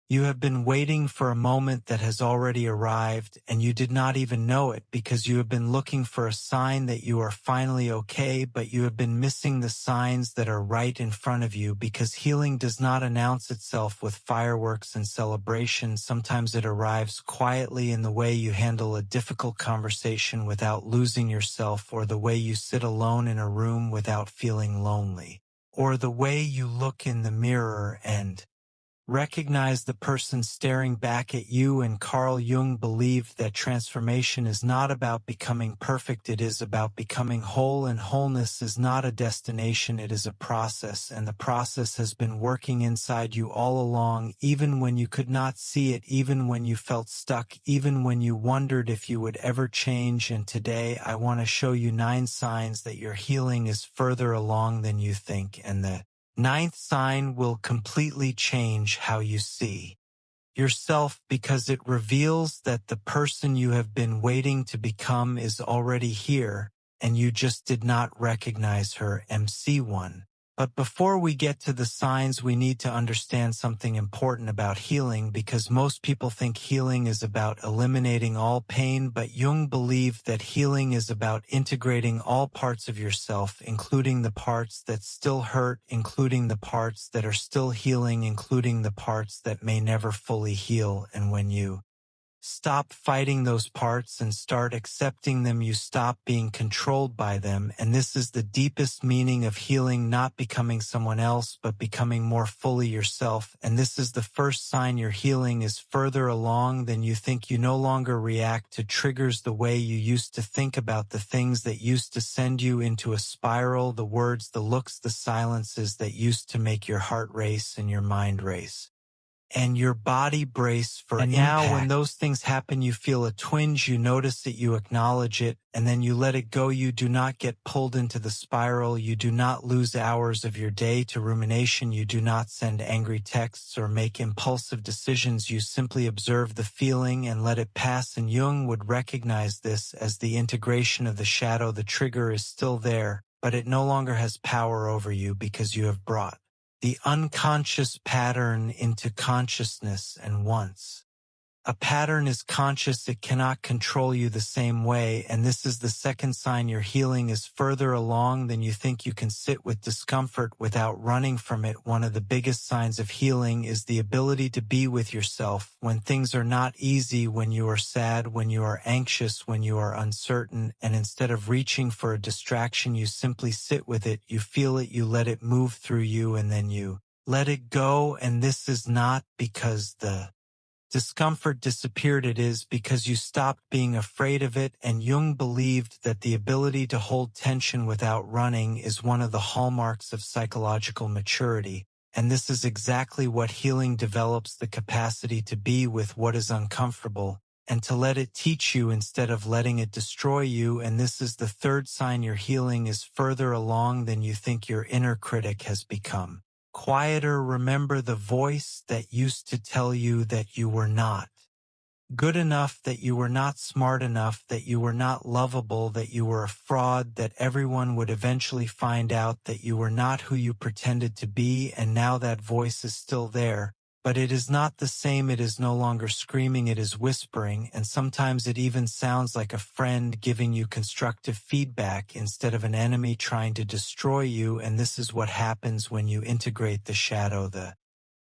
You have been waiting for a moment that has already arrived, and you did not even know it because you have been looking for a sign that you are finally okay, but you have been missing the signs that are right in front of you because healing does not announce itself with fireworks and celebration. Sometimes it arrives quietly in the way you handle a difficult conversation without losing yourself, or the way you sit alone in a room without feeling lonely, or the way you look in the mirror and recognize the person staring back at you. And Carl Jung believed that transformation is not about becoming perfect, it is about becoming whole, and wholeness is not a destination, it is a process, and the process has been working inside you all along, even when you could not see it, even when you felt stuck, even when you wondered if you would ever change. And today I want to show you 9 signs that your healing is further along than you think, and that 9th sign will completely change how you see yourself, because it reveals that the person you have been waiting to become is already here, and you just did not recognize her. MC1. But before we get to the signs, we need to understand something important about healing, because most people think healing is about eliminating all pain, but Jung believed that healing is about integrating all parts of yourself, including the parts that still hurt, including the parts that are still healing, including the parts that may never fully heal. And when you stop fighting those parts and start accepting them, you stop being controlled by them. And this is the deepest meaning of healing, not becoming someone else, but becoming more fully yourself. And this is the first sign your healing is further along than you think. You no longer react to triggers the way you used to think about the things that used to send you into a spiral, the words, the looks, the silences that used to make your heart race and your mind race and your body brace for impact. Now when those things happen, you feel a twinge, you notice it, you acknowledge it, and then you let it go. You do not get pulled into the spiral. You do not lose hours of your day to rumination. You do not send angry texts or make impulsive decisions. You simply observe the feeling and let it pass. And Jung would recognize this as the integration of the shadow. The trigger is still there, but it no longer has power over you because you have brought the unconscious pattern into consciousness. And once a pattern is conscious, it cannot control you the same way. And this is the second sign your healing is further along than you think. You can sit with discomfort without running from it. One of the biggest signs of healing is the ability to be with yourself when things are not easy, when you are sad, when you are anxious, when you are uncertain. And instead of reaching for a distraction, you simply sit with it, you feel it, you let it move through you, and then you let it go. And this is not because the discomfort disappeared, it is because you stopped being afraid of it. And Jung believed that the ability to hold tension without running is one of the hallmarks of psychological maturity. And this is exactly what healing develops: the capacity to be with what is uncomfortable and to let it teach you instead of letting it destroy you. And this is the third sign your healing is further along than you think. Your inner critic has become quieter. Remember the voice that used to tell you that you were not good enough, that you were not smart enough, that you were not lovable, that you were a fraud, that everyone would eventually find out that you were not who you pretended to be. And now that voice is still there, but it is not the same. It is no longer screaming, it is whispering, and sometimes it even sounds like a friend giving you constructive feedback instead of an enemy trying to destroy you. And this is what happens when you integrate the shadow. The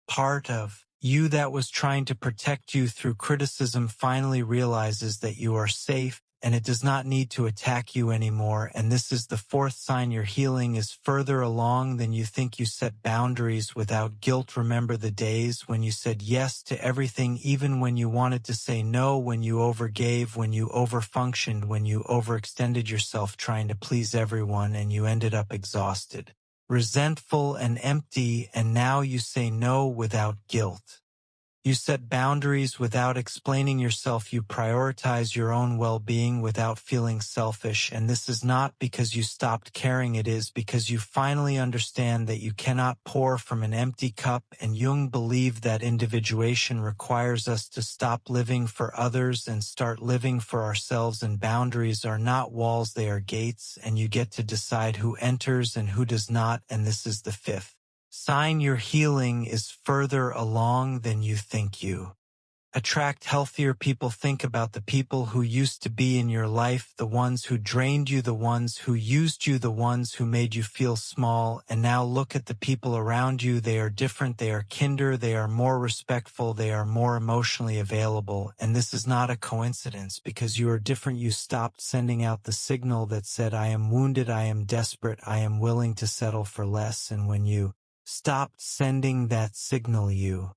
part of you that was trying to protect you through criticism finally realizes that you are safe, and it does not need to attack you anymore. And this is the fourth sign your healing is further along than you think. You set boundaries without guilt. Remember the days when you said yes to everything, even when you wanted to say no, when you overgave, when you overfunctioned, when you overextended yourself trying to please everyone, and you ended up exhausted, resentful, and empty. And now you say no without guilt. You set boundaries without explaining yourself. You prioritize your own well-being without feeling selfish. And this is not because you stopped caring. It is because you finally understand that you cannot pour from an empty cup. And Jung believed that individuation requires us to stop living for others and start living for ourselves. And boundaries are not walls, they are gates. And you get to decide who enters and who does not. And this is the fifth Sign your healing is further along than you think you. Attract healthier people. Think about the people who used to be in your life, the ones who drained you, the ones who used you, the ones who made you feel small, and now look at the people around you. They are different, they are kinder, they are more respectful, they are more emotionally available, and this is not a coincidence because you are different. You stopped sending out the signal that said, I am wounded, I am desperate, I am willing to settle for less, and when you stopped sending that signal, you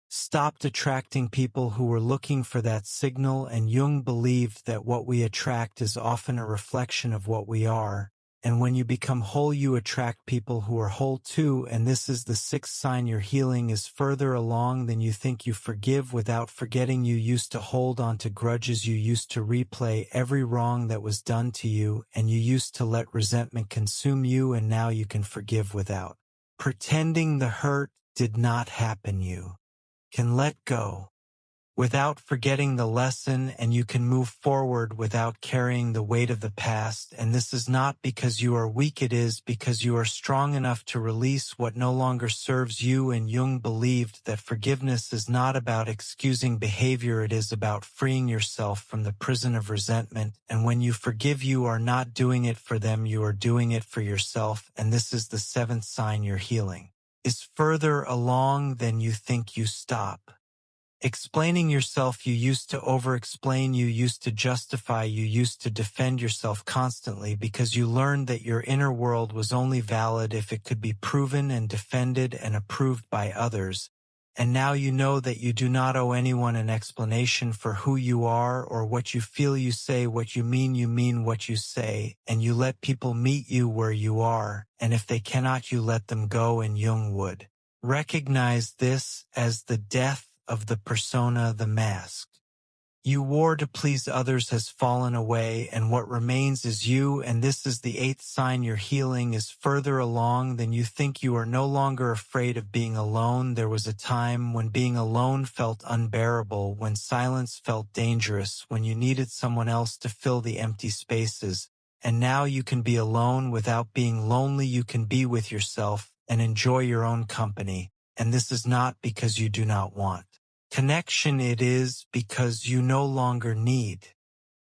stopped attracting people who were looking for that signal, and Jung believed that what we attract is often a reflection of what we are. And when you become whole, you attract people who are whole too, and this is the sixth sign your healing is further along than you think. You forgive without forgetting. You used to hold on to grudges, you used to replay every wrong that was done to you, and you used to let resentment consume you, and now you can forgive without pretending the hurt did not happen. You can let go without forgetting the lesson, and you can move forward without carrying the weight of the past. And this is not because you are weak, it is because you are strong enough to release what no longer serves you. And Jung believed that forgiveness is not about excusing behavior, it is about freeing yourself from the prison of resentment. And when you forgive, you are not doing it for them, you are doing it for yourself. And this is the seventh sign your healing is further along than you think. You stop explaining yourself. You used to over-explain, you used to justify, you used to defend yourself constantly because you learned that your inner world was only valid if it could be proven and defended and approved by others. And now you know that you do not owe anyone an explanation for who you are or what you feel. You say what you mean what you say, and you let people meet you where you are, and if they cannot, you let them go. And Jung would recognize this as the death of the persona, the mask you wore to please others has fallen away, and what remains is you. And this is the eighth sign your healing is further along than you think. You are no longer afraid of being alone. There was a time when being alone felt unbearable, when silence felt dangerous, when you needed someone else to fill the empty spaces. And now you can be alone without being lonely. You can be with yourself and enjoy your own company. And this is not because you do not want connection, it is because you no longer need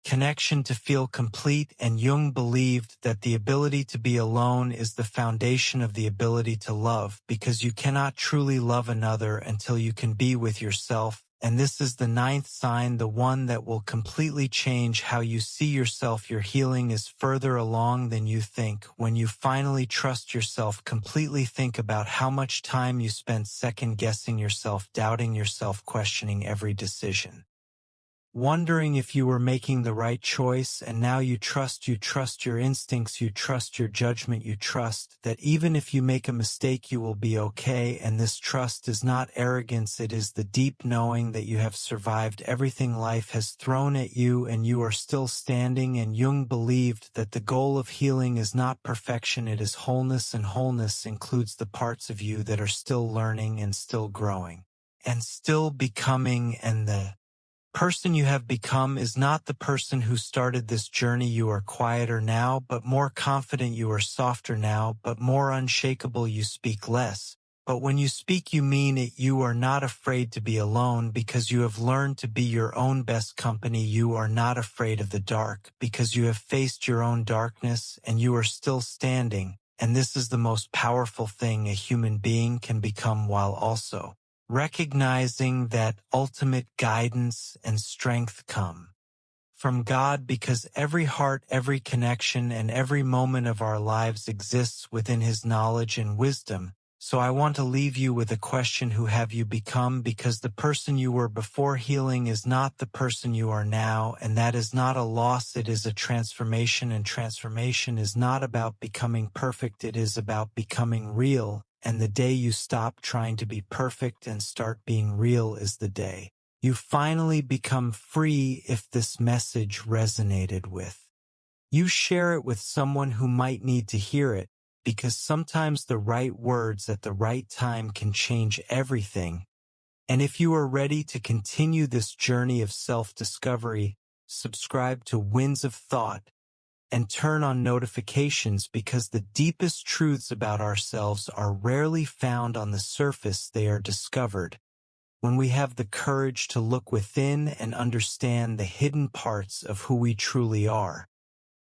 connection to feel complete. And Jung believed that the ability to be alone is the foundation of the ability to love, because you cannot truly love another until you can be with yourself. And this is the ninth sign, the one that will completely change how you see yourself. Your healing is further along than you think. When you finally trust yourself completely, think about how much time you spent second-guessing yourself, doubting yourself, questioning every decision, wondering if you were making the right choice. And now you trust your instincts, you trust your judgment, you trust that even if you make a mistake, you will be okay. And this trust is not arrogance, it is the deep knowing that you have survived everything life has thrown at you and you are still standing. And Jung believed that the goal of healing is not perfection, it is wholeness, and wholeness includes the parts of you that are still learning and still growing and still becoming. And the person you have become is not the person who started this journey. You are quieter now, but more confident. You are softer now, but more unshakable. You speak less, but when you speak, you mean it. You are not afraid to be alone because you have learned to be your own best company. You are not afraid of the dark because you have faced your own darkness, and you are still standing. And this is the most powerful thing a human being can become, while also recognizing that ultimate guidance and strength come from God, because every heart, every connection, and every moment of our lives exists within His knowledge and wisdom. So I want to leave you with a question: who have you become? Because the person you were before healing is not the person you are now, and that is not a loss, it is a transformation. And transformation is not about becoming perfect, it is about becoming real. And the day you stop trying to be perfect and start being real is the day you finally become free. If this message resonated with you, share it with someone who might need to hear it, because sometimes the right words at the right time can change everything. And if you are ready to continue this journey of self-discovery, subscribe to Winds of Thought and turn on notifications because the deepest truths about ourselves are rarely found on the surface, they are discovered when we have the courage to look within and understand the hidden parts of who we truly are.